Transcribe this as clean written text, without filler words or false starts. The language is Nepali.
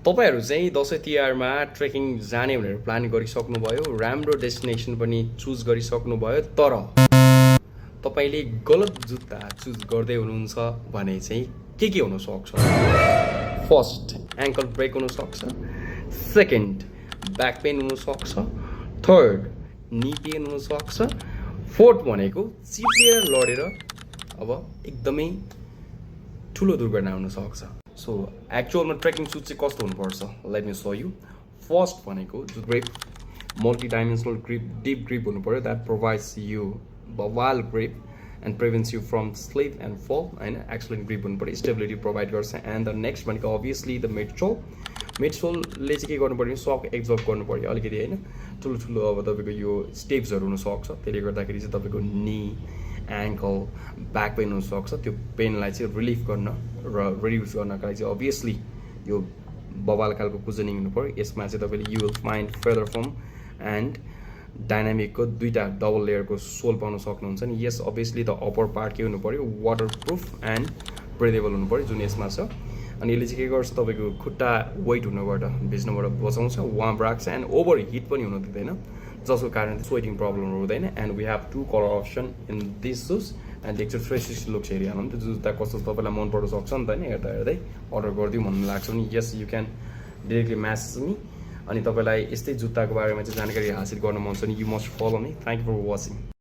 तपाईहरु चाहिँ दशैं तिहारमा ट्रेकिङ जाने भनेर प्लान गरिसक्नुभयो, राम्रो डेस्टिनेसन पनि चुज गरिसक्नुभयो, तर तपाईले गलत जुत्ता चुज गर्दै हुनुहुन्छ भने चाहिँ के हुन सक्छ? फर्स्ट, एङ्कल ब्रेक हुन सक्छ। सेकेन्ड, ब्याक पेन हुन सक्छ। थर्ड, नी पेन हुन सक्छ। फोर्थ भनेको चिप्लेर लडेर अब एकदमै ठुलो दुर्घटना हुन सक्छ। सो एक्चुअलमा ट्रेकिङ सुज चाहिँ कस्तो हुनुपर्छ? Let me show you. First भनेको grip, multi dimensional grip, deep grip हुनु पर्यो द्याट प्रोभाइड्स यु बवाल grip and prevents you from slip and fall होइन। एक्सलेन्ट ग्रिप हुनु पर्यो, स्टेबिलिटी प्रोभाइड गर्छ। एन्ड द नेक्स्ट भनेको अभियसली द मिडसोल। मिडसोलले चाहिँ के गर्नु पर्यो? सक एब्जर्भ गर्नु पर्यो अलिकति होइन। ठुलो अब तपाईँको यो स्टेप्सहरू हुनसक्छ, त्यसले गर्दाखेरि चाहिँ तपाईँको नी, एङ्कल, ब्याक पेन हुनसक्छ। त्यो पेनलाई चाहिँ रिलिफ गर्न र रिड्युस गर्नका लागि चाहिँ अभियसली यो बवाल खालको कुजनिङ हुनु पऱ्यो। यसमा चाहिँ तपाईँले you will find feather foam and डाइनामिकको दुईवटा डबल लेयरको सोल पाउन सक्नुहुन्छ नि। यस अभियसली द अप्पर पार्ट के हुनु पऱ्यो? वाटर प्रुफ एन्ड ब्रेदेबल हुनु पऱ्यो, जुन यसमा छ। अनि यसले चाहिँ के गर्छ? तपाईँको खुट्टा वेट हुनबाट भिज्नबाट बचाउँछ, वार्म राख्छ एन्ड ओभर हिट पनि हुन दिँदैन, जसको कारण स्वेटिङ प्रब्लमहरू हुँदैन। And we have to colour option in this shoes and एकचोटि फ्रेस लुक्स हेरिहाल्नु नि, त्यो जुत्ता कस्तो तपाईँलाई मन पर्न सक्छ नि त होइन। हेर्दा हेर्दै अर्डर गरिदिउँ भन्नु लाग्छ नि। Yes you can directly message me. अनि तपाईँलाई यस्तै जुत्ताको बारेमा चाहिँ जानकारी हासिल गर्न मन छ नि, you must follow me. Thank you for watching.